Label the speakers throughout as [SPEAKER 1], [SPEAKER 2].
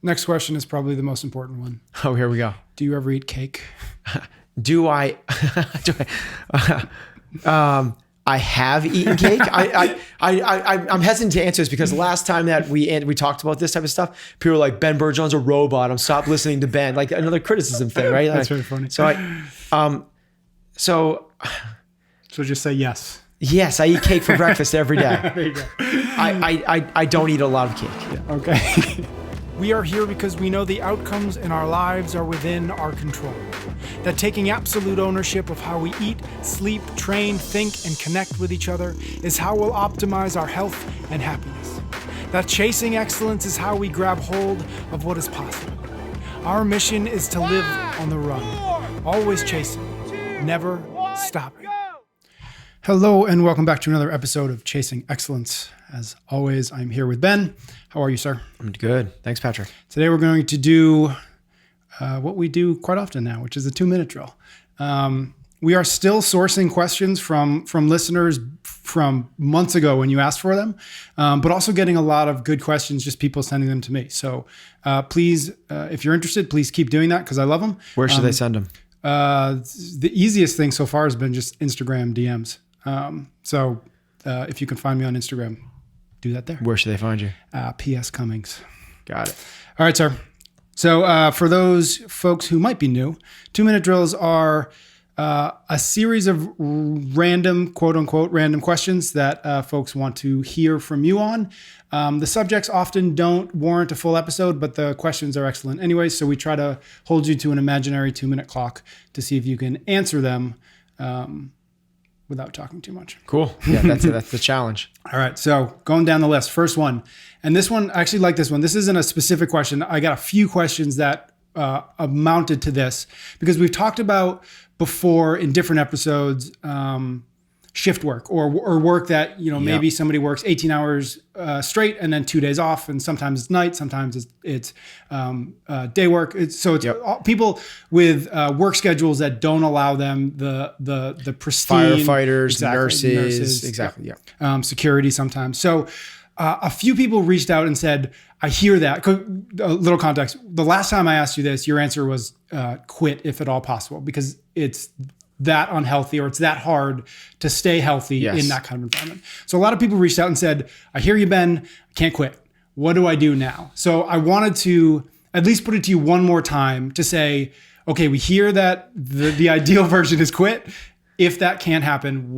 [SPEAKER 1] Next question is probably the most important one.
[SPEAKER 2] Oh, here we go.
[SPEAKER 1] Do you ever eat cake?
[SPEAKER 2] I have eaten cake. I'm hesitant to answer this because last time that we talked about this type of stuff, people were like, Ben Bergeron's a robot. I'm stop listening to Ben. Like another criticism thing, right?
[SPEAKER 1] That's very funny.
[SPEAKER 2] So
[SPEAKER 1] just say yes.
[SPEAKER 2] Yes, I eat cake for breakfast every day.
[SPEAKER 1] There you go.
[SPEAKER 2] I don't eat a lot of cake.
[SPEAKER 1] Yeah. Okay. We are here because we know the outcomes in our lives are within our control. That taking absolute ownership of how we eat, sleep, train, think, and connect with each other is how we'll optimize our health and happiness. That chasing excellence is how we grab hold of what is possible. Our mission is to live on the run, always chasing, never stopping. Hello, and welcome back to another episode of Chasing Excellence. As always, I'm here with Ben. How are you, sir?
[SPEAKER 2] I'm good. Thanks, Patrick.
[SPEAKER 1] Today we're going to do what we do quite often now, which is a 2-minute drill. We are still sourcing questions from listeners from months ago when you asked for them, but also getting a lot of good questions, just people sending them to me. So please, if you're interested, please keep doing that because I love them.
[SPEAKER 2] Where should they send them?
[SPEAKER 1] The easiest thing so far has been just Instagram DMs. So if you can find me on Instagram, do that there.
[SPEAKER 2] Where should they find you?
[SPEAKER 1] P.S. Cummings.
[SPEAKER 2] Got it.
[SPEAKER 1] All right, sir. So for those folks who might be new, 2-minute drills are a series of random, quote unquote, random questions that folks want to hear from you on. The subjects often don't warrant a full episode, but the questions are excellent anyway. So we try to hold you to an imaginary 2-minute clock to see if you can answer them without talking too much.
[SPEAKER 2] Cool. Yeah, that's the challenge.
[SPEAKER 1] All right. So going down the list, first one. And this one, I actually like this one. This isn't a specific question. I got a few questions that amounted to this because we've talked about before in different episodes, shift work or work that, maybe somebody works 18 hours straight and then 2 days off. And sometimes it's night, sometimes it's day work. So people with work schedules that don't allow them the pristine
[SPEAKER 2] firefighters, nurses. Exactly.
[SPEAKER 1] Yeah. Security sometimes. So a few people reached out and said, I hear that. A little context. The last time I asked you this, your answer was quit if at all possible, because it's that unhealthy or it's that hard to stay healthy in that kind of environment. So a lot of people reached out and said, I hear you, Ben, I can't quit. What do I do now? So I wanted to at least put it to you one more time to say, okay, we hear that the ideal version is quit. If that can't happen,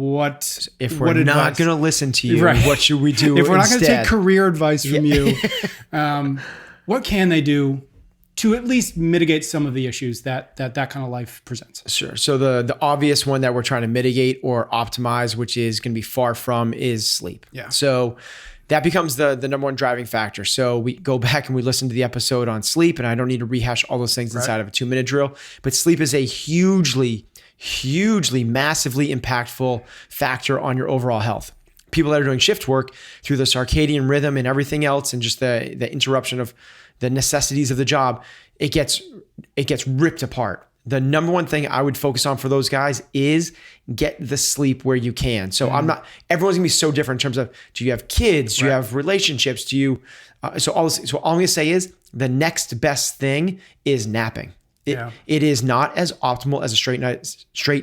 [SPEAKER 2] if we're not going to listen to you, what should we do?
[SPEAKER 1] If we're not going to take career advice from you, what can they do to at least mitigate some of the issues that kind of life presents?
[SPEAKER 2] Sure. So the obvious one that we're trying to mitigate or optimize, which is going to be far from, is sleep.
[SPEAKER 1] Yeah.
[SPEAKER 2] So that becomes the number one driving factor. So we go back and we listen to the episode on sleep, and I don't need to rehash all those things inside of a 2-minute drill, but sleep is a hugely, massively impactful factor on your overall health. People that are doing shift work through the circadian rhythm and everything else, and just the interruption of the necessities of the job, it gets ripped apart. The number one thing I would focus on for those guys is get the sleep where you can. So everyone's gonna be so different in terms of, do you have kids? Do you have relationships? Do you, so all I'm gonna say is the next best thing is napping. It is not as optimal as a straight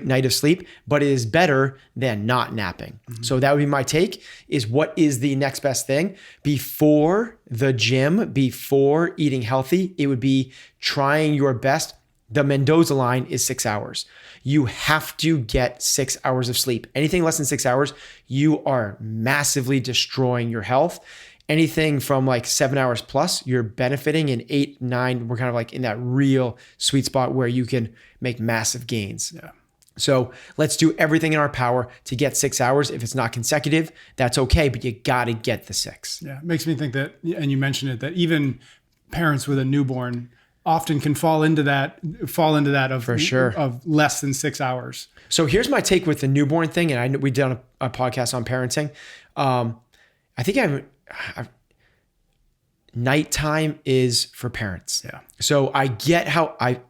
[SPEAKER 2] night of sleep, but it is better than not napping. Mm-hmm. So that would be my take, is what is the next best thing? Before the gym, before eating healthy, it would be trying your best. The Mendoza line is 6 hours. You have to get 6 hours of sleep. Anything less than 6 hours, you are massively destroying your health. Anything from like 7 hours plus, you're benefiting. In 8, 9, we're kind of like in that real sweet spot where you can make massive gains.
[SPEAKER 1] Yeah.
[SPEAKER 2] So let's do everything in our power to get 6 hours. If it's not consecutive, that's okay, but you got to get the 6.
[SPEAKER 1] Yeah. It makes me think that, and you mentioned it, that even parents with a newborn often can fall into that of,
[SPEAKER 2] for sure,
[SPEAKER 1] of less than 6 hours.
[SPEAKER 2] So here's my take with the newborn thing. And I know we've done a podcast on parenting. I think nighttime is for parents.
[SPEAKER 1] Yeah.
[SPEAKER 2] So I get how I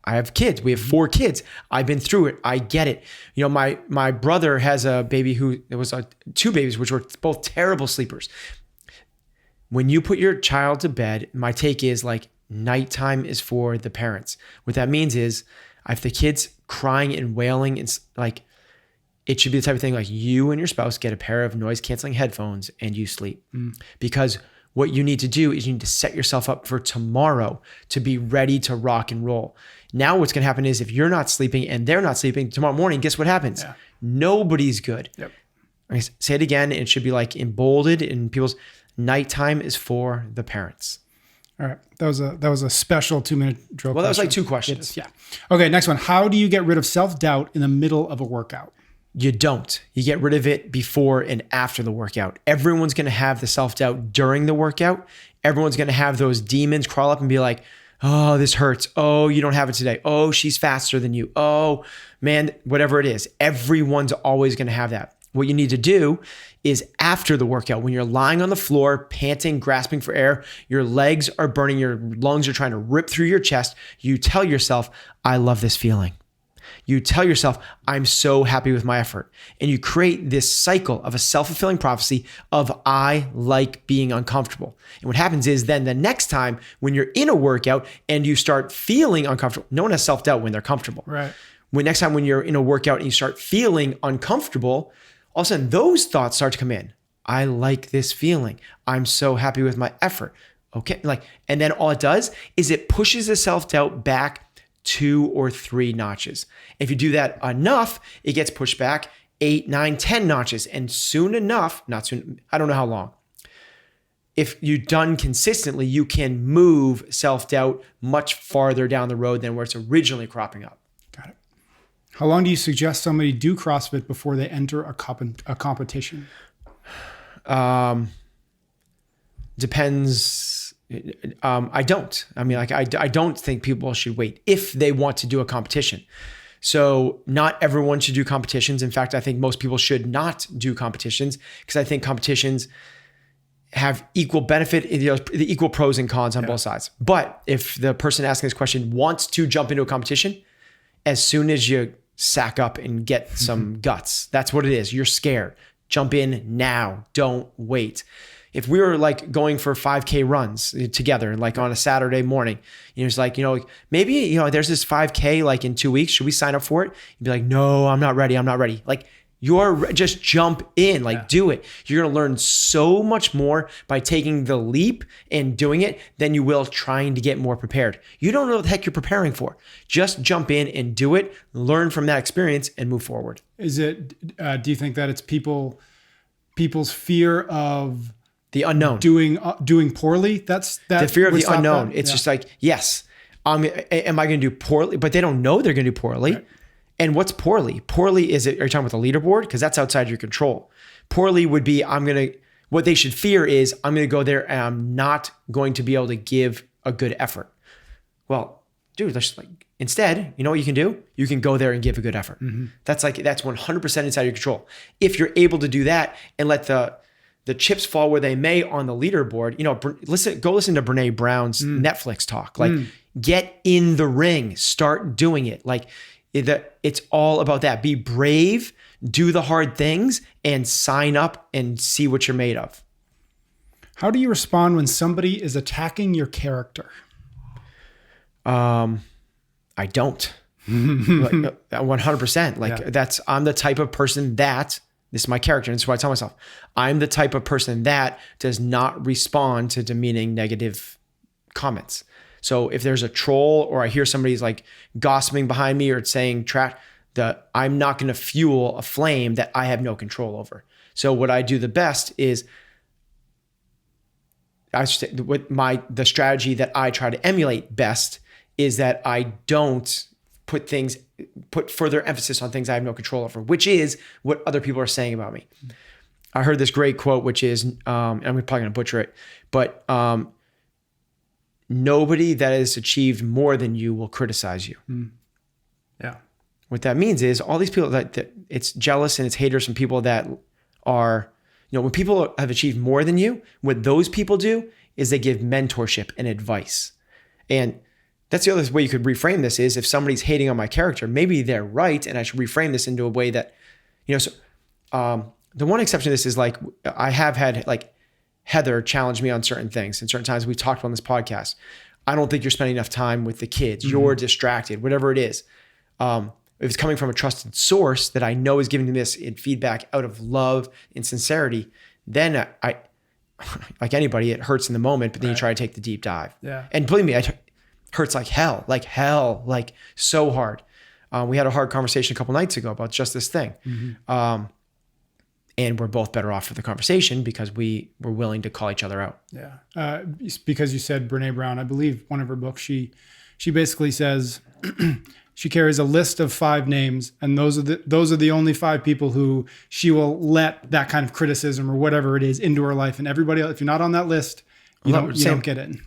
[SPEAKER 2] have kids. We have 4 kids. I've been through it. I get it. My brother has a baby there was 2 babies, which were both terrible sleepers. When you put your child to bed, my take is like, Nighttime is for the parents. What that means is if the kid's crying and wailing, it's like, it should be the type of thing like you and your spouse get a pair of noise canceling headphones and you sleep. Because what you need to do is you need to set yourself up for tomorrow to be ready to rock and roll. Now what's going to happen is if you're not sleeping and they're not sleeping tomorrow morning, guess what happens? Yeah. Nobody's good. Yep. I say it again. It should be like emboldened in people's nighttime is for the parents.
[SPEAKER 1] All right. That was a special 2-minute drill.
[SPEAKER 2] Well, that was like 2 questions.
[SPEAKER 1] Yeah. Okay. Next one. How do you get rid of self-doubt in the middle of a workout?
[SPEAKER 2] You don't. You get rid of it before and after the workout. Everyone's going to have the self-doubt during the workout. Everyone's going to have those demons crawl up and be like, oh, this hurts. Oh, you don't have it today. Oh, she's faster than you. Oh, man, whatever it is. Everyone's always going to have that. What you need to do is after the workout, when you're lying on the floor, panting, grasping for air, your legs are burning, your lungs are trying to rip through your chest, you tell yourself, I love this feeling. You tell yourself, I'm so happy with my effort. And you create this cycle of a self-fulfilling prophecy of I like being uncomfortable. And what happens is then the next time when you're in a workout and you start feeling uncomfortable, no one has self-doubt when they're comfortable.
[SPEAKER 1] Right.
[SPEAKER 2] Next time when you're in a workout and you start feeling uncomfortable, all of a sudden those thoughts start to come in. I like this feeling. I'm so happy with my effort. Okay. And then all it does is it pushes the self-doubt back 2 or 3 notches. If you do that enough, it gets pushed back 8, 9, 10 notches. And soon enough, not soon, I don't know how long. If you're done consistently, you can move self-doubt much farther down the road than where it's originally cropping up.
[SPEAKER 1] Got it. How long do you suggest somebody do CrossFit before they enter a competition?
[SPEAKER 2] Depends. I don't. I mean, I don't think people should wait if they want to do a competition. So not everyone should do competitions. In fact, I think most people should not do competitions because I think competitions have equal benefit, the equal pros and cons on both sides. But if the person asking this question wants to jump into a competition, as soon as you sack up and get some guts, that's what it is. You're scared. Jump in now. Don't wait. If we were like going for 5K runs together, like on a Saturday morning, it's like, maybe, there's this 5K like in 2 weeks. Should we sign up for it? You'd be like, no, I'm not ready. Like just jump in, do it. You're going to learn so much more by taking the leap and doing it than you will trying to get more prepared. You don't know what the heck you're preparing for. Just jump in and do it, learn from that experience and move forward.
[SPEAKER 1] Is it, do you think that it's people's fear of
[SPEAKER 2] the unknown,
[SPEAKER 1] doing poorly? That's
[SPEAKER 2] the fear of the unknown. It's just like, yes, am I going to do poorly? But they don't know they're going to do poorly. Right. And what's poorly? Poorly is it? Are you talking about the leaderboard? Because that's outside your control. Poorly would be what they should fear is I'm going to go there and I'm not going to be able to give a good effort. Well, dude, instead, you know what you can do? You can go there and give a good effort. Mm-hmm. That's 100% inside your control. If you're able to do that and let the chips fall where they may on the leaderboard, go listen to Brene Brown's Netflix talk. Get in the ring, start doing it. It's all about that. Be brave, do the hard things, and sign up and see what you're made of.
[SPEAKER 1] How do you respond when somebody is attacking your character?
[SPEAKER 2] I don't. 100%. I'm the type of person that, this is my character, and this is what I tell myself. I'm the type of person that does not respond to demeaning negative comments. So if there's a troll or I hear somebody's like gossiping behind me or saying trash, I'm not going to fuel a flame that I have no control over. So what I do the best is the strategy that I try to emulate best is that I don't put further emphasis on things I have no control over, which is what other people are saying about me. I heard this great quote, which is, I'm probably going to butcher it, but nobody that has achieved more than you will criticize you.
[SPEAKER 1] Yeah.
[SPEAKER 2] What that means is all these people that it's jealous and it's haters from people that are, when people have achieved more than you, what those people do is they give mentorship and advice. And that's the other way you could reframe this is if somebody's hating on my character, maybe they're right. And I should reframe this into a way that, the one exception to this is I have had Heather challenge me on certain things. And certain times we talked on this podcast. I don't think you're spending enough time with the kids. You're distracted, whatever it is. If it's coming from a trusted source that I know is giving me this feedback out of love and sincerity, then I like anybody, it hurts in the moment, but then you try to take the deep dive.
[SPEAKER 1] Yeah.
[SPEAKER 2] And believe me, it hurts like hell, like so hard. We had a hard conversation a couple nights ago about just this thing. And we're both better off for the conversation because we were willing to call each other out.
[SPEAKER 1] Yeah. Because you said Brene Brown, I believe one of her books, she basically says she carries a list of 5 names, and those are the only 5 people who she will let that kind of criticism or whatever it is into her life. And everybody else, if you're not on that list, you don't get in.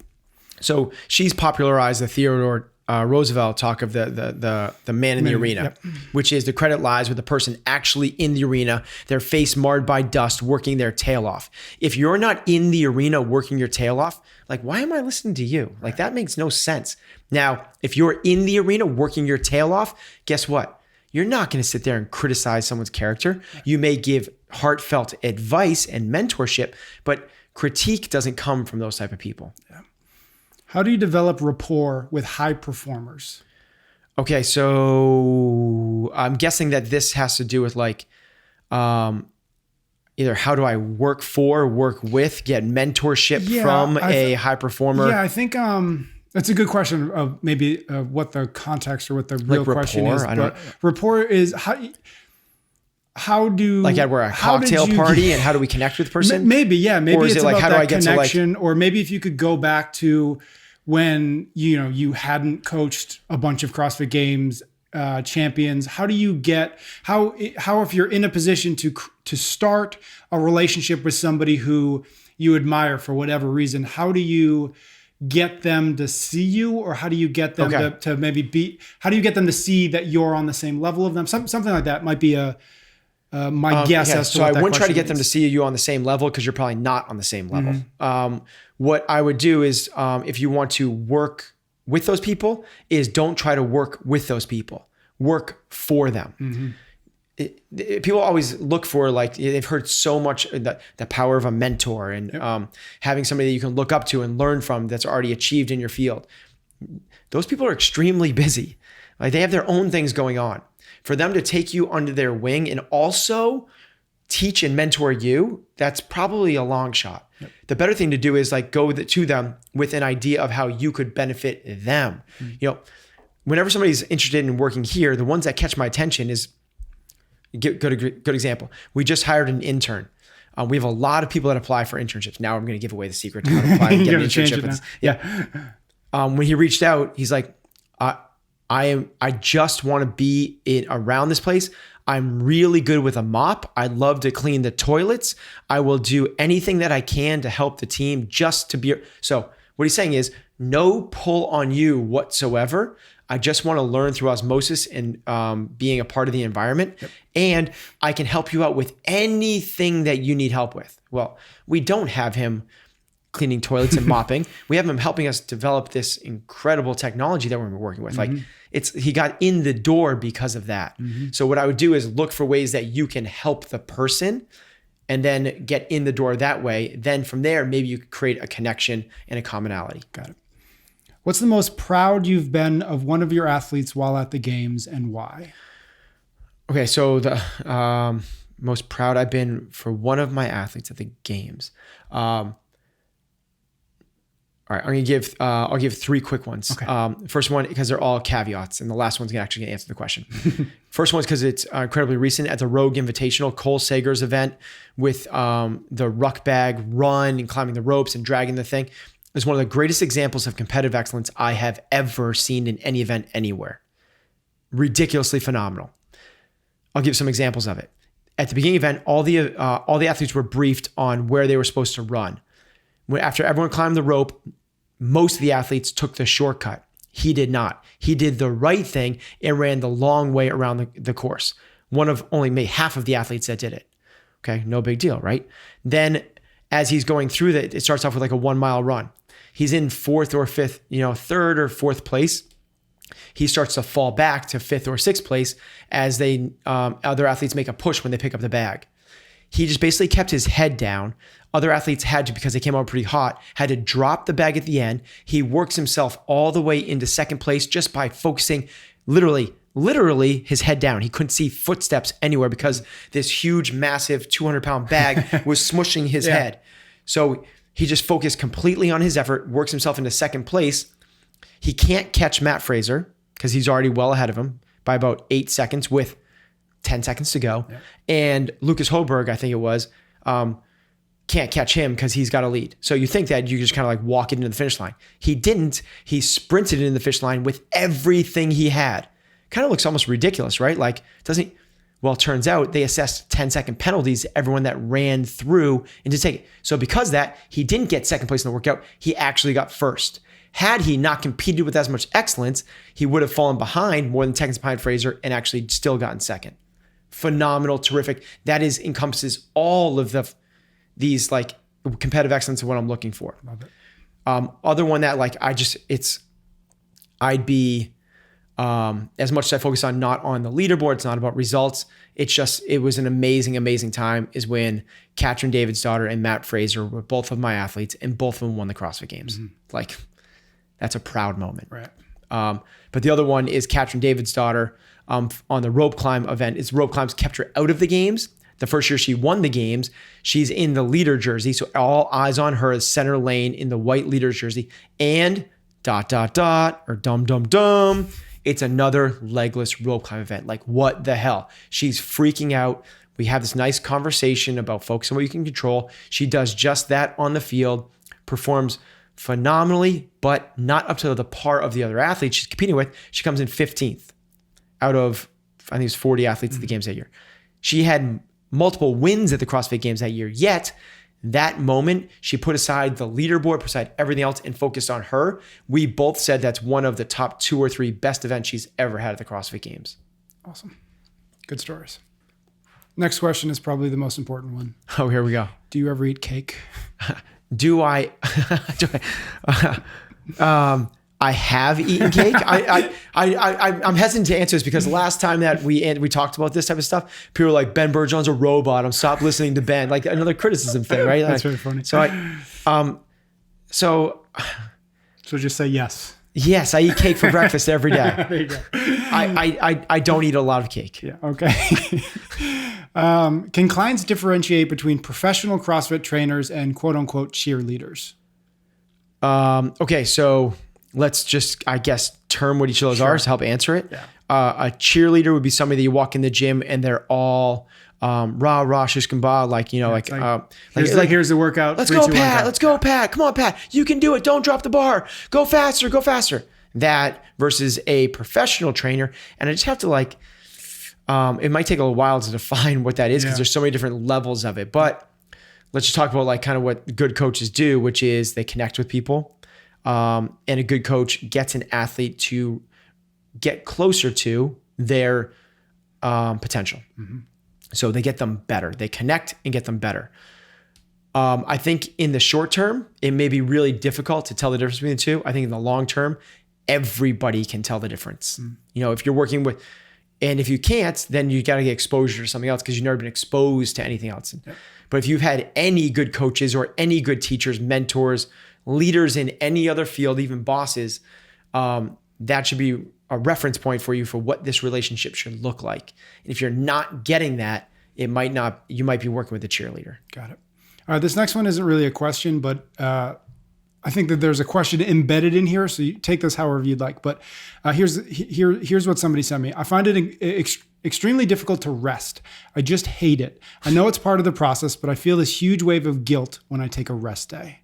[SPEAKER 2] So she's popularized the Theodore Roosevelt talk of the man in the arena, which is the credit lies with the person actually in the arena, their face marred by dust, working their tail off. If you're not in the arena working your tail off, like, why am I listening to you? Like, that makes no sense. Now, if you're in the arena working your tail off, guess what? You're not going to sit there and criticize someone's character. You may give heartfelt advice and mentorship, but critique doesn't come from those type of people.
[SPEAKER 1] Yeah. How do you develop rapport with high performers?
[SPEAKER 2] Okay, so I'm guessing that this has to do with like either how do I work with, get mentorship from a high performer?
[SPEAKER 1] Yeah, I think that's a good question of maybe what the context or what the real question is. But rapport is how do
[SPEAKER 2] like we're a cocktail party and how do we connect with the person?
[SPEAKER 1] Maybe
[SPEAKER 2] or is
[SPEAKER 1] it's
[SPEAKER 2] it like
[SPEAKER 1] about
[SPEAKER 2] how do
[SPEAKER 1] that
[SPEAKER 2] I get
[SPEAKER 1] connection,
[SPEAKER 2] to
[SPEAKER 1] or maybe if you could go back to when you hadn't coached a bunch of CrossFit Games champions. How do you get how if you're in a position to start a relationship with somebody who you admire for whatever reason, how do you get them to see you, or how do you get them to maybe how do you get them to see that you're on the same level of them? Something like that might be my guess as to what that question is. So I
[SPEAKER 2] wouldn't try to get them to see you on the same level because you're probably not on the same level. What I would do is if you want to work with those people is don't try to work with those people. Work for them. People always look for, like, they've heard so much the power of a mentor and having somebody that you can look up to and learn from that's already achieved in your field. Those people are extremely busy. Like, they have their own things going on. For them to take you under their wing and also teach and mentor you, that's probably a long shot. The better thing to do is like go to them with an idea of how you could benefit them. Whenever somebody's interested in working here, the ones that catch my attention is good example. We just hired an intern. We have a lot of people that apply for internships. Now I'm going to give away the secret to how to apply and get an internship. When he reached out, he's like, I just want to be around this place. I'm really good with a mop. I love to clean the toilets. I will do anything that I can to help the team just to be. So what he's saying is no pull on you whatsoever. I just want to learn through osmosis and being a part of the environment. And I can help you out with anything that you need help with. Well, we don't have him cleaning toilets and mopping. We have him helping us develop this incredible technology that we're working with. Like, he got in the door because of that. So what I would do is look for ways that you can help the person and then get in the door that way. Then from there, maybe you could create a connection and a commonality.
[SPEAKER 1] Got it. What's the most proud you've been of one of your athletes while at the games, and why?
[SPEAKER 2] Okay, so the most proud I've been for one of my athletes at the games. All right, I'll give 3 quick ones.
[SPEAKER 1] Okay.
[SPEAKER 2] First one, because they're all caveats, and the last one's actually gonna answer the question. First one's because it's incredibly recent at the Rogue Invitational, Cole Sager's event with the ruck bag run and climbing the ropes and dragging the thing. It's one of the greatest examples of competitive excellence I have ever seen in any event anywhere. Ridiculously phenomenal. I'll give some examples of it. At the beginning of the event, all the athletes were briefed on where they were supposed to run. After everyone climbed the rope, most of the athletes took the shortcut. He did not. He did the right thing and ran the long way around the course. One of only maybe half of the athletes that did it. Okay, no big deal, right? Then as he's going through that, it starts off with like a 1 mile run. He's in 4th or 5th, 3rd or 4th place. He starts to fall back to 5th or 6th place as other athletes make a push when they pick up the bag. he just basically kept his head down. Other athletes had to, because they came out pretty hot, had to drop the bag at the end. He works himself all the way into second place just by focusing literally his head down. He couldn't see footsteps anywhere because this huge, massive 200-pound bag was smushing his head. So he just focused completely on his effort, works himself into second place. He can't catch Matt Fraser because he's already well ahead of him by about 8 seconds with 10 seconds to go. Yeah. And Lucas Hoberg, I think it was, can't catch him because he's got a lead. So you think that you just kind of like walk it into the finish line. He didn't. He sprinted into the finish line with everything he had. Kind of looks almost ridiculous, right? Like, doesn't he? Well, it turns out they assessed 10-second penalties to everyone that ran through and to take it. So because of that, he didn't get second place in the workout. He actually got first. Had he not competed with as much excellence, he would have fallen behind more than seconds behind Fraser and actually still gotten second. Phenomenal, terrific. That encompasses all of these like competitive excellence of what I'm looking for.
[SPEAKER 1] Love it.
[SPEAKER 2] Other one that like I'd be as much as I focus on not on the leaderboard, it's not about results. It was an amazing time is when Katrin David's daughter and Matt Fraser were both of my athletes and both of them won the CrossFit Games. Mm-hmm. Like that's a proud moment.
[SPEAKER 1] Right.
[SPEAKER 2] But the other one is Katrin David's daughter on the rope climb event. It's rope climbs kept her out of the games. The first year she won the games, she's in the leader jersey. So all eyes on her as center lane in the white leader's jersey and ... or dum. It's another legless rope climb event. Like what the hell? She's freaking out. We have this nice conversation about focus on what you can control. She does just that on the field, performs phenomenally, but not up to the par of the other athletes she's competing with. She comes in 15th out of, I think it was 40 athletes at the games that year. She had multiple wins at the CrossFit Games that year, yet that moment, she put aside the leaderboard, put aside everything else and focused on her. We both said that's one of the top 2 or 3 best events she's ever had at the CrossFit Games.
[SPEAKER 1] Awesome. Good stories. Next question is probably the most important one.
[SPEAKER 2] Oh, here we go.
[SPEAKER 1] Do you ever eat cake?
[SPEAKER 2] I have eaten cake. I'm hesitant to answer this because the last time that we talked about this type of stuff, people were like, Ben Bergeron's a robot. Stop listening to Ben. Like another criticism thing, right?
[SPEAKER 1] That's very funny.
[SPEAKER 2] So
[SPEAKER 1] just say yes.
[SPEAKER 2] Yes, I eat cake for breakfast every day.
[SPEAKER 1] There you go.
[SPEAKER 2] I don't eat a lot of cake.
[SPEAKER 1] Yeah. Okay. Can clients differentiate between professional CrossFit trainers and quote unquote cheerleaders?
[SPEAKER 2] Okay. So let's just, I guess, term what each of those are to help answer it.
[SPEAKER 1] Yeah.
[SPEAKER 2] A cheerleader would be somebody that you walk in the gym and they're all rah, shish kamba, here's
[SPEAKER 1] the workout.
[SPEAKER 2] Let's go, Pat. Let's go, Pat. Come on, Pat. You can do it. Don't drop the bar. Go faster. That versus a professional trainer. And I just have to it might take a little while to define what that is because there's so many different levels of it. But let's just talk about kind of what good coaches do, which is they connect with people. And a good coach gets an athlete to get closer to their potential. Mm-hmm. So they get them better. They connect and get them better. I think in the short term, it may be really difficult to tell the difference between the two. I think in the long term, everybody can tell the difference. Mm. If you're working with, and if you can't, then you got to get exposure to something else because you've never been exposed to anything else. Yep. But if you've had any good coaches or any good teachers, mentors, leaders in any other field, even bosses, that should be a reference point for you for what this relationship should look like. And if you're not getting that, you might be working with a cheerleader.
[SPEAKER 1] Got it. All right. This next one isn't really a question, but I think that there's a question embedded in here. So you take this however you'd like, but here's what somebody sent me. I find it extremely difficult to rest. I just hate it. I know it's part of the process, but I feel this huge wave of guilt when I take a rest day.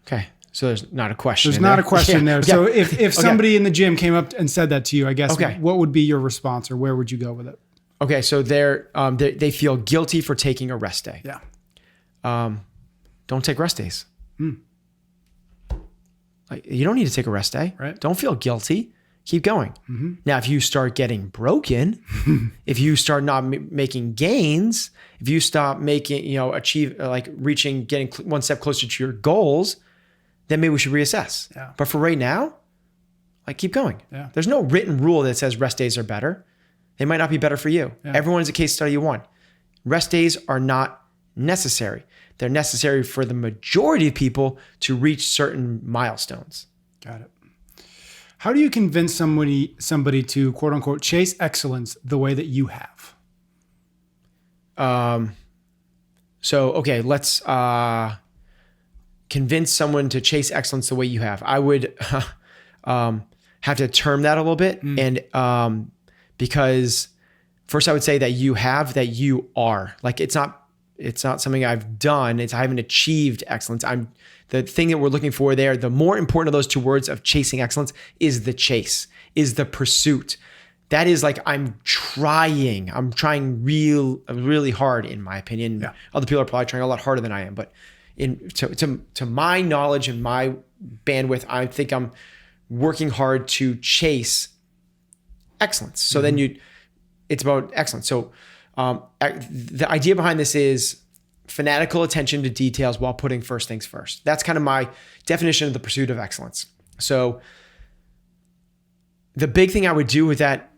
[SPEAKER 2] Okay. So there's not a question.
[SPEAKER 1] There's not a question there. So if somebody in the gym came up and said that to you, I guess what would be your response or where would you go with it?
[SPEAKER 2] Okay. So they feel guilty for taking a rest day.
[SPEAKER 1] Yeah.
[SPEAKER 2] Don't take rest days. You don't need to take a rest day.
[SPEAKER 1] Right.
[SPEAKER 2] Don't feel guilty. Keep going. Mm-hmm. Now, if you start getting broken, if you start not making gains, if you stop making, getting one step closer to your goals, then maybe we should reassess.
[SPEAKER 1] Yeah.
[SPEAKER 2] But for right now, keep going.
[SPEAKER 1] Yeah.
[SPEAKER 2] There's no written rule that says rest days are better. They might not be better for you.
[SPEAKER 1] Yeah.
[SPEAKER 2] Everyone is a case study you want. Rest days are not necessary. They're necessary for the majority of people to reach certain milestones.
[SPEAKER 1] Got it. How do you convince somebody to quote unquote chase excellence the way that you have?
[SPEAKER 2] Okay, let's convince someone to chase excellence the way you have. I would have to term that a little bit. And because first I would say that you are. Like it's not something I've done. I haven't achieved excellence. The thing that we're looking for there, the more important of those two words of chasing excellence is the chase, is the pursuit. That is like, I'm trying really hard, in my opinion.
[SPEAKER 1] Yeah.
[SPEAKER 2] Other people are probably trying a lot harder than I am, but to my knowledge and my bandwidth, I think I'm working hard to chase excellence. So then it's about excellence. So the idea behind this is fanatical attention to details while putting first things first. That's kind of my definition of the pursuit of excellence. So the big thing I would do with that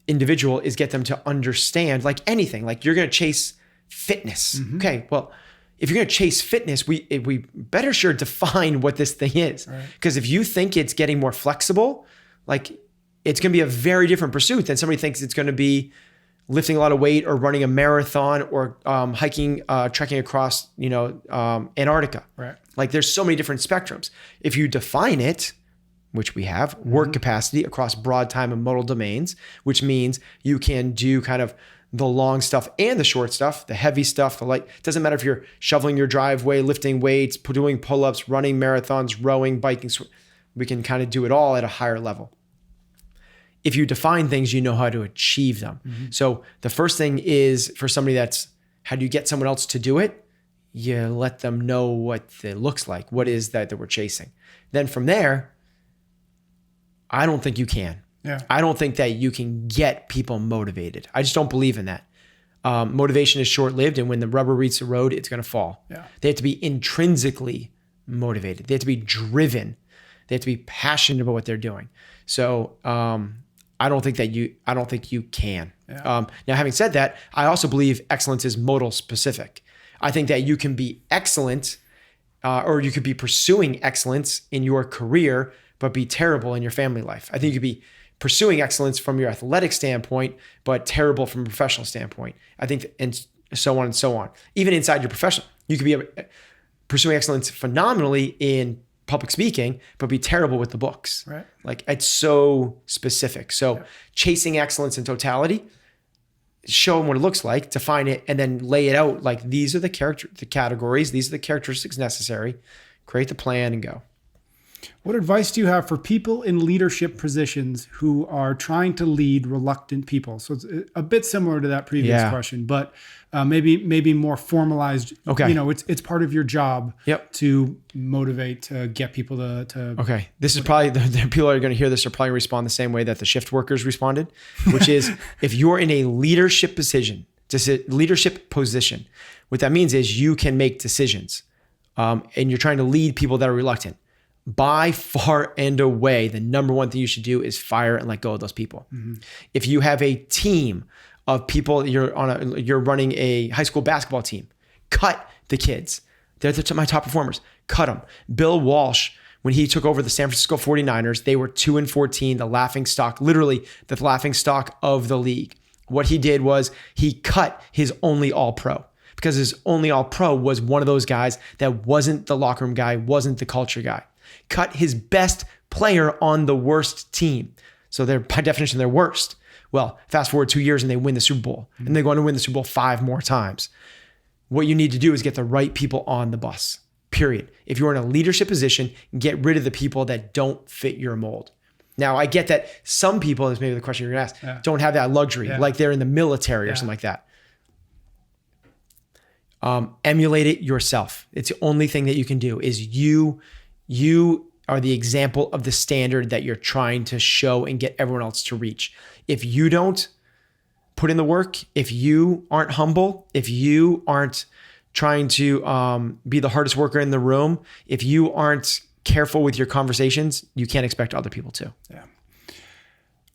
[SPEAKER 2] individual is get them to understand, like anything, like you're going to chase fitness. Okay, well, if you're going to chase fitness, we better sure define what this thing is. Because if you think it's getting more flexible, like it's going to be a very different pursuit than somebody thinks it's going to be lifting a lot of weight or running a marathon or hiking, trekking across, Antarctica.
[SPEAKER 1] Right.
[SPEAKER 2] Like there's so many different spectrums. If you define it, which we have, work capacity across broad time and modal domains, which means you can do kind of the long stuff and the short stuff, the heavy stuff, the light. Doesn't matter if you're shoveling your driveway, lifting weights, doing pull-ups, running marathons, rowing, biking. We can kind of do it all at a higher level. If you define things, you know how to achieve them. So the first thing is for somebody how do you get someone else to do it? You let them know what it looks like. What is that we're chasing? Then from there, I don't think you can.
[SPEAKER 1] Yeah.
[SPEAKER 2] I don't think that you can get people motivated. I just don't believe in that. Motivation is short-lived, and when the rubber meets the road, it's going to fall.
[SPEAKER 1] Yeah.
[SPEAKER 2] They have to be intrinsically motivated. They have to be driven. They have to be passionate about what they're doing. So I don't think you can.
[SPEAKER 1] Yeah.
[SPEAKER 2] Now, having said that, I also believe excellence is modal specific. I think that you can be excellent, or you could be pursuing excellence in your career, but be terrible in your family life. I think you could be pursuing excellence from your athletic standpoint, but terrible from a professional standpoint. I think, and so on and so on. Even inside your profession, you could be pursuing excellence phenomenally in public speaking, but be terrible with the books.
[SPEAKER 1] Right. Like
[SPEAKER 2] it's so specific. So chasing excellence in totality, show them what it looks like, define it, and then lay it out. Like these are the categories, these are the characteristics necessary. Create the plan and go.
[SPEAKER 1] What advice do you have for people in leadership positions who are trying to lead reluctant people? So it's a bit similar to that previous question, but maybe more formalized.
[SPEAKER 2] Okay.
[SPEAKER 1] It's part of your job to motivate, to get people to. Okay.
[SPEAKER 2] This is probably, the people that are going to hear this are probably going to respond the same way that the shift workers responded, which is if you're in a leadership position, what that means is you can make decisions and you're trying to lead people that are reluctant. By far and away, the number one thing you should do is fire and let go of those people. If you have a team of people, you're running a high school basketball team, cut the kids. They're my top performers. Cut them. Bill Walsh, when he took over the San Francisco 49ers, they were 2-14, the laughing stock, literally the laughing stock of the league. What he did was he cut his only all-pro, because his only all-pro was one of those guys that wasn't the locker room guy, wasn't the culture guy. Cut his best player on the worst team. So they're, by definition, they're worst. Well, fast forward 2 years and they win the Super Bowl. And they're going to win the Super Bowl 5 more times. What you need to do is get the right people on the bus, period. If you're in a leadership position, get rid of the people that don't fit your mold. Now, I get that some people, this may be the question you're going to ask, don't have that luxury, like they're in the military or something like that. Emulate it yourself. It's the only thing that you can do is you are the example of the standard that you're trying to show and get everyone else to reach. If you don't put in the work, if you aren't humble, if you aren't trying to be the hardest worker in the room, if you aren't careful with your conversations, you can't expect other people to.
[SPEAKER 1] Yeah.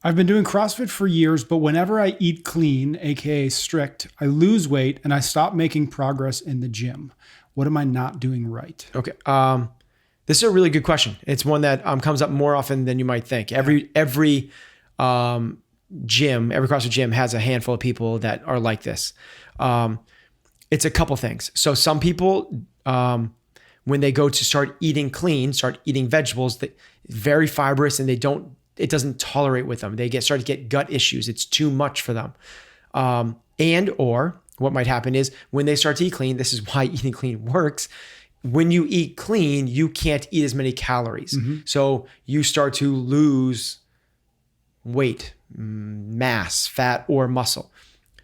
[SPEAKER 1] I've been doing CrossFit for years, but whenever I eat clean, aka strict, I lose weight and I stop making progress in the gym. What am I not doing right?
[SPEAKER 2] Okay. This is a really good question. It's one that comes up more often than you might think. Every gym, every CrossFit gym has a handful of people that are like this. It's a couple things. So some people, when they go to start eating clean, start eating vegetables, that very fibrous, and it doesn't tolerate with them. They start to get gut issues. It's too much for them. Or what might happen is when they start to eat clean, this is why eating clean works. When you eat clean, you can't eat as many calories. So you start to lose weight, mass, fat, or muscle.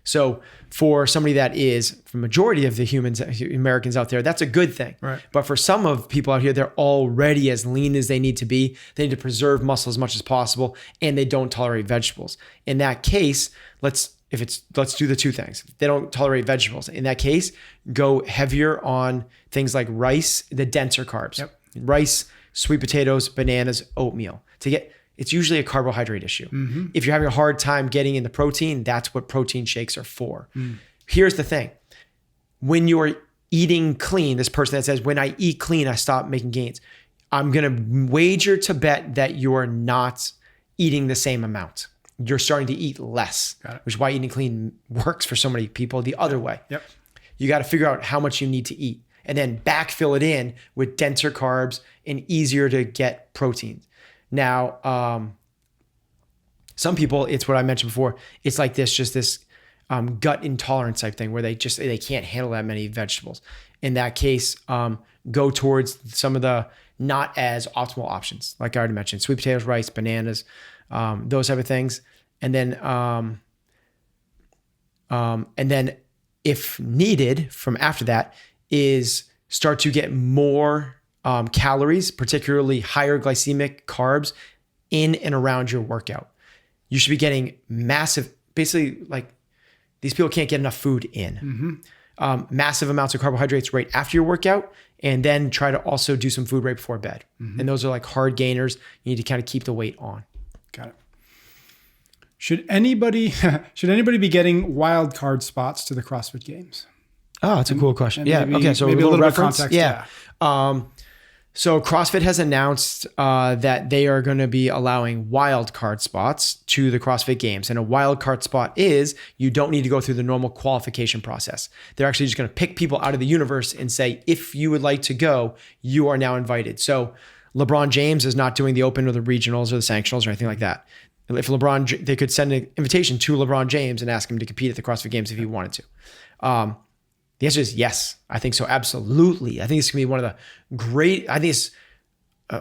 [SPEAKER 2] So for somebody that is, for majority of the Americans out there, that's a good thing.
[SPEAKER 1] Right. But
[SPEAKER 2] for some of people out here, they're already as lean as they need to be. They need to preserve muscle as much as possible, and they don't tolerate vegetables. In that case, let's do the two things. They don't tolerate vegetables. In that case, go heavier on things like rice, the denser carbs.
[SPEAKER 1] Yep.
[SPEAKER 2] Rice, sweet potatoes, bananas, oatmeal. It's usually a carbohydrate issue. If you're having a hard time getting in the protein, that's what protein shakes are for. Here's the thing. When you're eating clean, this person that says, when I eat clean, I stop making gains. I'm going to wager to bet that you're not eating the same amount. You're starting to eat less, which is why eating clean works for so many people the other way.
[SPEAKER 1] Yep.
[SPEAKER 2] You got to figure out how much you need to eat and then backfill it in with denser carbs and easier to get proteins. Now, some people, it's what I mentioned before. It's like this gut intolerance type thing where they can't handle that many vegetables. In that case, go towards some of the not as optimal options. Like I already mentioned, sweet potatoes, rice, bananas, those type of things. And then if needed from after that is start to get more calories, particularly higher glycemic carbs in and around your workout. You should be getting massive, basically like these people can't get enough food in. Massive amounts of carbohydrates right after your workout, and then try to also do some food right before bed. And those are like hard gainers. You need to kind of keep the weight on.
[SPEAKER 1] Got it. Should anybody be getting wild card spots to the CrossFit Games?
[SPEAKER 2] Oh, that's a cool question. Yeah.
[SPEAKER 1] Maybe,
[SPEAKER 2] okay. So
[SPEAKER 1] maybe
[SPEAKER 2] a little
[SPEAKER 1] bit of
[SPEAKER 2] reference.
[SPEAKER 1] context.
[SPEAKER 2] Yeah. So CrossFit has announced that they are going to be allowing wild card spots to the CrossFit Games. And a wild card spot is you don't need to go through the normal qualification process. They're actually just going to pick people out of the universe and say, if you would like to go, you are now invited. So LeBron James is not doing the Open or the regionals or the sanctionals or anything like that. If they could send an invitation to LeBron James and ask him to compete at the CrossFit Games if he wanted to. The answer is yes. I think so. Absolutely. I think it's going to be one of the great, I think it's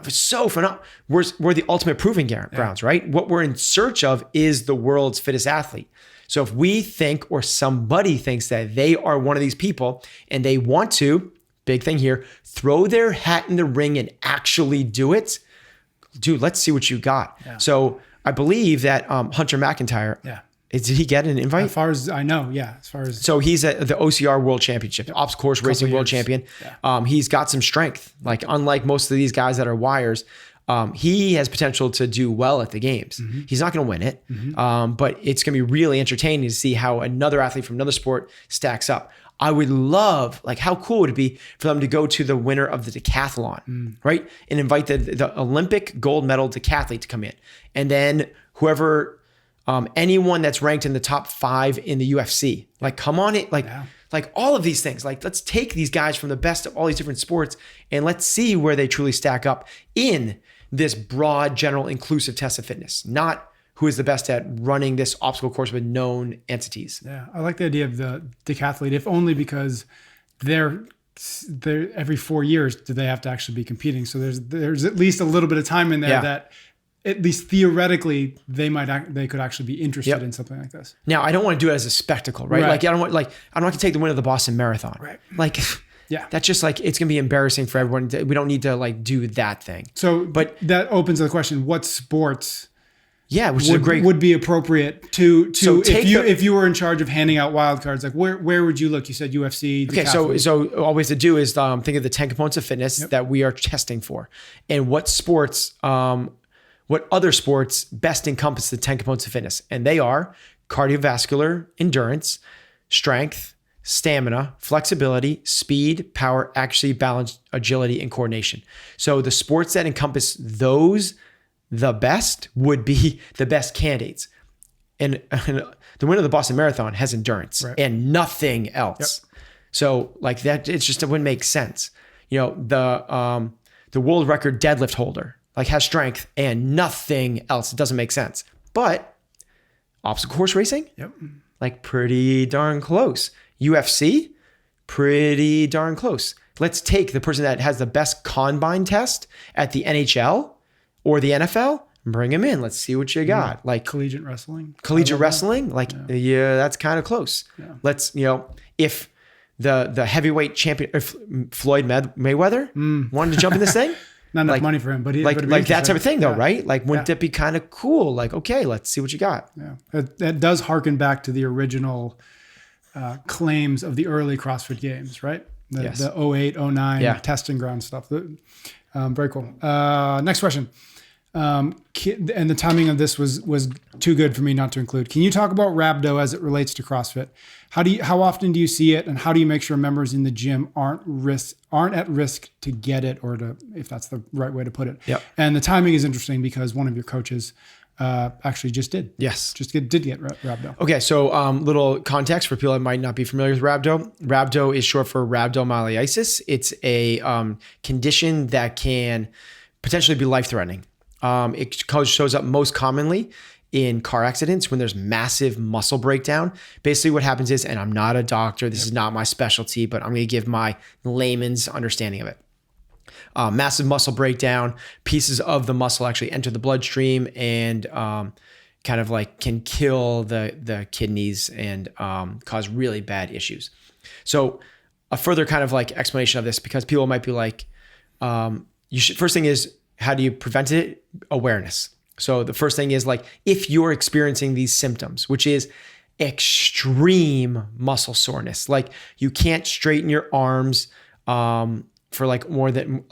[SPEAKER 2] so phenomenal. We're the ultimate proving grounds, right? What we're in search of is the world's fittest athlete. So if we think, or somebody thinks that they are one of these people and they want to, big thing here, throw their hat in the ring and actually do it, dude, let's see what you got. Yeah. So I believe that Hunter McIntyre, did he get an invite?
[SPEAKER 1] As far as I know, yeah.
[SPEAKER 2] So he's at the OCR World Championship, Obstacle Course Racing World Champion. Yeah. He's got some strength. Like unlike most of these guys that are wires, he has potential to do well at the games. He's not going to win it, but it's going to be really entertaining to see how another athlete from another sport stacks up. I would love, like, how cool would it be for them to go to the winner of the decathlon, right? And invite the Olympic gold medal decathlete to come in. And then whoever, anyone that's ranked in the top 5 in the UFC, like, come on it, like all of these things, like, let's take these guys from the best of all these different sports and let's see where they truly stack up in this broad, general, inclusive test of fitness, not who is the best at running this obstacle course with known entities.
[SPEAKER 1] Yeah, I like the idea of the decathlete, if only because they're every 4 years do they have to actually be competing. So there's at least a little bit of time in there that at least theoretically they could actually be interested in something like this.
[SPEAKER 2] Now, I don't want to do it as a spectacle, right? Like I don't want to take the win of the Boston Marathon.
[SPEAKER 1] Right.
[SPEAKER 2] Like that's just like, it's going to be embarrassing for everyone. We don't need to like do that thing.
[SPEAKER 1] So, but that opens the question, what sports would be appropriate to if you were in charge of handing out wild cards, like where would you look? You said UFC.
[SPEAKER 2] Okay, so all we have to do is think of the 10 components of fitness that we are testing for, and what sports what other sports best encompass the 10 components of fitness. And they are cardiovascular endurance, strength, stamina, flexibility, speed, power, accuracy, balance, agility, and coordination. So the sports that encompass those the best would be the best candidates. And the winner of the Boston Marathon has endurance and nothing else. Yep. So like that, it wouldn't make sense. You know, the world record deadlift holder like has strength and nothing else. It doesn't make sense. But obstacle course racing, like pretty darn close. UFC, pretty darn close. Let's take the person that has the best combine test at the NHL or the NFL, bring him in. Let's see what you got. Like
[SPEAKER 1] collegiate wrestling.
[SPEAKER 2] Yeah, that's kind of close. Yeah. Let's, if the heavyweight champion, Floyd Mayweather wanted to jump in this thing.
[SPEAKER 1] Not enough money for him, but
[SPEAKER 2] like that type of thing though, right? Like, wouldn't it be kind of cool? Like, okay, let's see what you got.
[SPEAKER 1] Yeah, that does harken back to the original claims of the early CrossFit games, right? The 08, 09 testing ground stuff. Very cool. Next question. And the timing of this was too good for me not to include. Can you talk about Rhabdo as it relates to CrossFit? How often do you see it, and how do you make sure members in the gym aren't at risk to get it, or to, if that's the right way to put it?
[SPEAKER 2] Yep.
[SPEAKER 1] And the timing is interesting because one of your coaches actually just did.
[SPEAKER 2] Yes.
[SPEAKER 1] Did get Rhabdo.
[SPEAKER 2] Okay, so little context for people that might not be familiar with Rhabdo. Rhabdo is short for rhabdomyolysis. It's a condition that can potentially be life-threatening. It shows up most commonly in car accidents when there's massive muscle breakdown. Basically what happens is, and I'm not a doctor, this is not my specialty, but I'm going to give my layman's understanding of it. Massive muscle breakdown, pieces of the muscle actually enter the bloodstream and kind of like can kill the kidneys and cause really bad issues. So a further kind of like explanation of this, because people might be like, first thing is, how do you prevent it? Awareness. So the first thing is like, if you're experiencing these symptoms, which is extreme muscle soreness, like you can't straighten your arms for like more than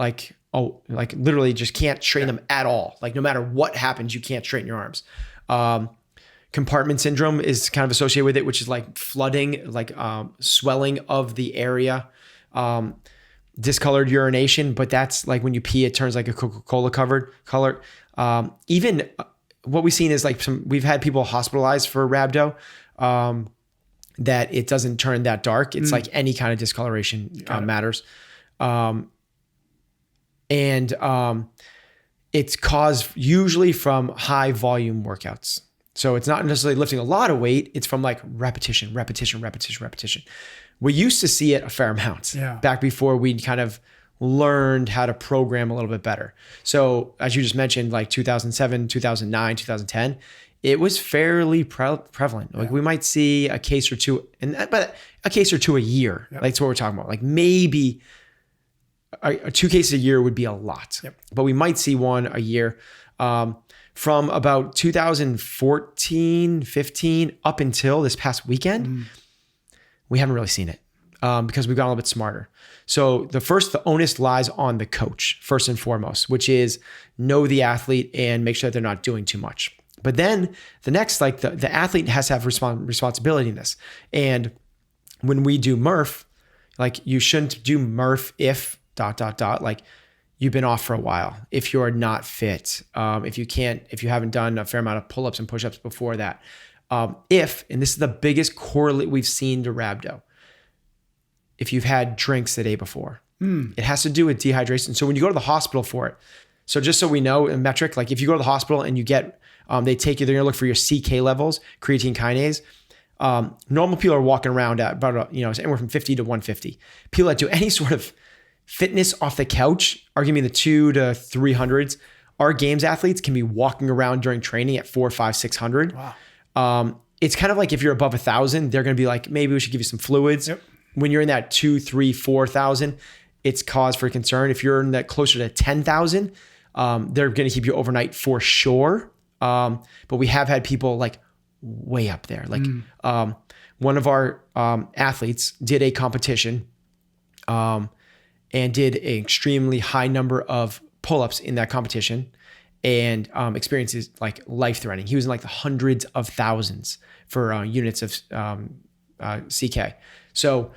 [SPEAKER 2] literally just can't straighten them at all. Like no matter what happens, you can't straighten your arms. Compartment syndrome is kind of associated with it, which is like flooding, like swelling of the area. Discolored urination, but that's like when you pee, it turns like a Coca-Cola covered color. Even what we've seen is like we've had people hospitalized for Rhabdo, that it doesn't turn that dark. It's like any kind of discoloration matters. It's caused usually from high volume workouts. So it's not necessarily lifting a lot of weight. It's from like repetition. We used to see it a fair amount back before we kind of learned how to program a little bit better. So as you just mentioned, like 2007, 2009, 2010, it was fairly prevalent. Like we might see a case or two, but a case or two a year. Like that's what we're talking about. Like maybe 2 cases a year would be a lot, but we might see one a year. From about 2014, 15 up until this past weekend, we haven't really seen it because we've gotten a little bit smarter. So the onus lies on the coach first and foremost, which is know the athlete and make sure that they're not doing too much. But then the next, like the athlete has to have responsibility in this. And when we do Murph, like you shouldn't do Murph if ... like you've been off for a while, if you're not fit, if you haven't done a fair amount of pull-ups and push-ups before that. And this is the biggest correlate we've seen to Rhabdo, if you've had drinks the day before. It has to do with dehydration. So when you go to the hospital for it, so just so we know a metric, like if you go to the hospital and you get, they're going to look for your CK levels, creatine kinase. Normal people are walking around at about, anywhere from 50 to 150. People that do any sort of fitness off the couch are giving me the 200 to 300s. Our games athletes can be walking around during training at 400, 500, 600. Wow. It's kind of like if you're above 1,000, they're going to be like, maybe we should give you some fluids. Yep. When you're in that 2,000, 3,000, 4,000, it's cause for concern. If you're in that closer to 10,000, they're going to keep you overnight for sure. But we have had people like way up there. Like one of our athletes did a competition and did an extremely high number of pull-ups in that competition and experiences like life-threatening. He was in like the hundreds of thousands for units of CK. So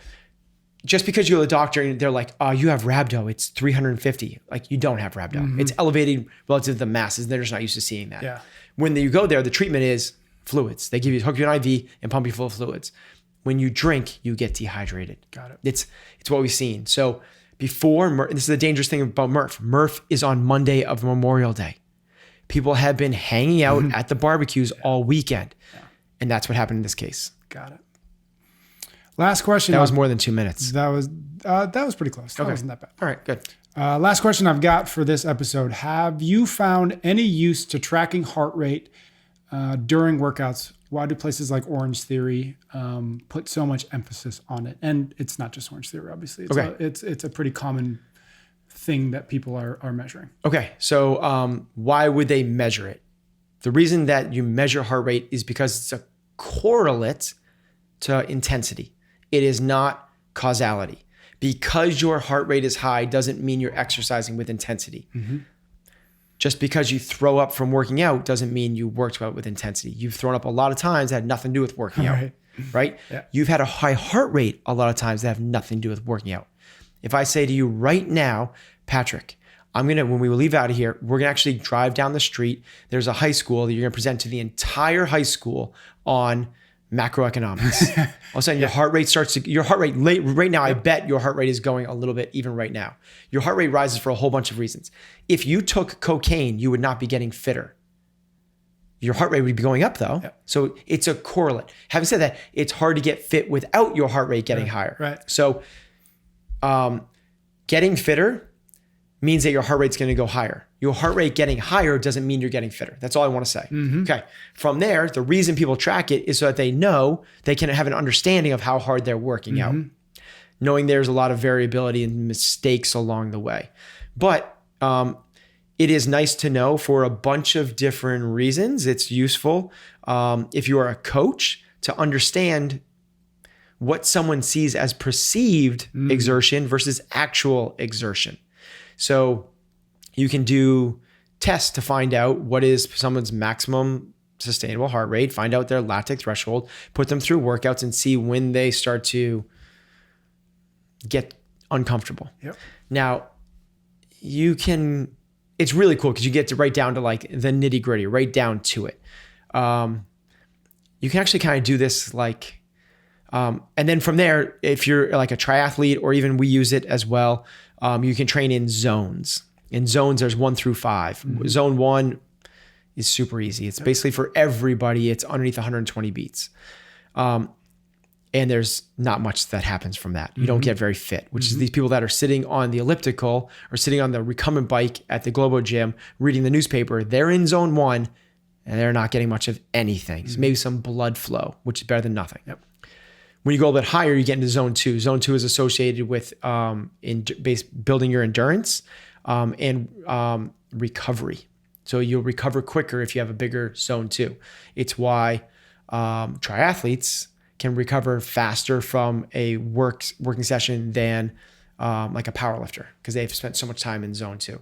[SPEAKER 2] just because you're a doctor and they're like, oh, you have Rhabdo, it's 350. Like, you don't have Rhabdo. It's elevated relative to the masses. They're just not used to seeing that.
[SPEAKER 1] Yeah.
[SPEAKER 2] When you go there, the treatment is fluids. They hook you an IV and pump you full of fluids. When you drink, you get dehydrated.
[SPEAKER 1] Got it.
[SPEAKER 2] It's what we've seen. So before, this is the dangerous thing about Murph. Murph is on Monday of Memorial Day. People have been hanging out at the barbecues all weekend. Yeah. And that's what happened in this case.
[SPEAKER 1] Got it. Last question.
[SPEAKER 2] That was more than 2 minutes.
[SPEAKER 1] That was pretty close. That wasn't that bad.
[SPEAKER 2] All right, good.
[SPEAKER 1] Last question I've got for this episode. Have you found any use to tracking heart rate during workouts? Why do places like Orangetheory put so much emphasis on it? And it's not just Orangetheory, obviously. It's a pretty common thing that people are measuring.
[SPEAKER 2] Okay, so why would they measure it? The reason that you measure heart rate is because it's a correlate to intensity. It is not causality. Because your heart rate is high doesn't mean you're exercising with intensity. Just because you throw up from working out doesn't mean you worked out with intensity. You've thrown up a lot of times that had nothing to do with working out, right? Yeah. You've had a high heart rate a lot of times that have nothing to do with working out. If I say to you right now, Patrick, when we leave out of here, we're gonna actually drive down the street. There's a high school that you're gonna present to the entire high school on macroeconomics. All of a sudden your heart rate right now, I bet your heart rate is going a little bit even right now. Your heart rate rises for a whole bunch of reasons. If you took cocaine, you would not be getting fitter. Your heart rate would be going up though. Yep. So it's a correlate. Having said that, it's hard to get fit without your heart rate getting higher. Right. So getting fitter means that your heart rate's going to go higher. Your heart rate getting higher doesn't mean you're getting fitter. That's all I want to say. Okay. From there, the reason people track it is so that they know they can have an understanding of how hard they're working out, knowing there's a lot of variability and mistakes along the way. But it is nice to know for a bunch of different reasons. It's useful if you are a coach to understand what someone sees as perceived exertion versus actual exertion. So you can do tests to find out what is someone's maximum sustainable heart rate, find out their lactic threshold, put them through workouts and see when they start to get uncomfortable. Yep. Now, it's really cool because you get to right down to like the nitty gritty, right down to it. You can actually kind of do this like, and then from there, if you're like a triathlete or even we use it as well, you can train in zones. In zones, there's 1 through 5. Zone 1 is super easy. It's basically for everybody. It's underneath 120 beats. And there's not much that happens from that. You don't get very fit, which is these people that are sitting on the elliptical or sitting on the recumbent bike at the Globo gym, reading the newspaper. They're in zone 1 and they're not getting much of anything. So maybe some blood flow, which is better than nothing. Yep. When you go a bit higher, you get into zone 2. Zone 2 is associated with building your endurance and recovery. So you'll recover quicker if you have a bigger zone 2. It's why triathletes can recover faster from a working session than like a powerlifter because they've spent so much time in zone 2.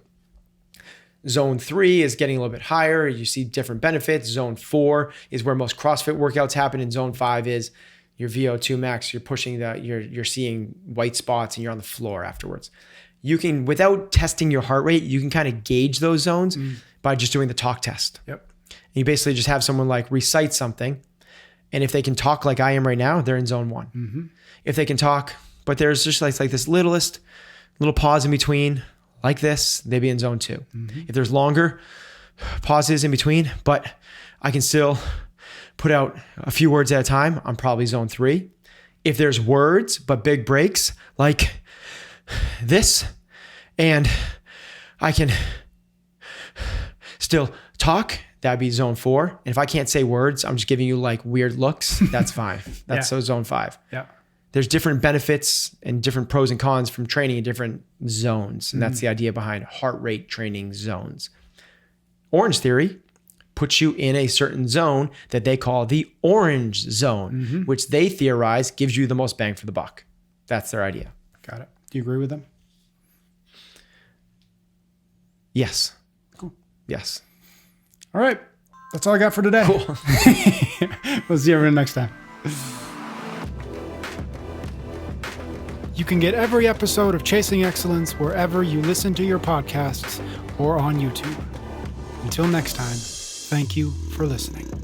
[SPEAKER 2] Zone 3 is getting a little bit higher. You see different benefits. Zone 4 is where most CrossFit workouts happen. And zone 5 is your VO2 max. You're pushing you're seeing white spots and you're on the floor afterwards. You can, without testing your heart rate, you can kind of gauge those zones by just doing the talk test. Yep. And you basically just have someone like recite something. And if they can talk like I am right now, they're in zone 1. If they can talk, but there's just like this little pause in between, like this, they'd be in zone 2. If there's longer pauses in between, but I can still put out a few words at a time, I'm probably zone 3. If there's words, but big breaks like this, and I can still talk, that'd be zone 4. And if I can't say words, I'm just giving you like weird looks, that's fine. That's so zone 5. Yeah. There's different benefits and different pros and cons from training in different zones. And that's the idea behind heart rate training zones. Orangetheory puts you in a certain zone that they call the orange zone, which they theorize gives you the most bang for the buck. That's their idea.
[SPEAKER 1] Got it. Do you agree with them?
[SPEAKER 2] Yes.
[SPEAKER 1] Cool.
[SPEAKER 2] Yes.
[SPEAKER 1] All right. That's all I got for today.
[SPEAKER 2] Cool.
[SPEAKER 1] We'll see everyone next time. You can get every episode of Chasing Excellence wherever you listen to your podcasts or on YouTube. Until next time, thank you for listening.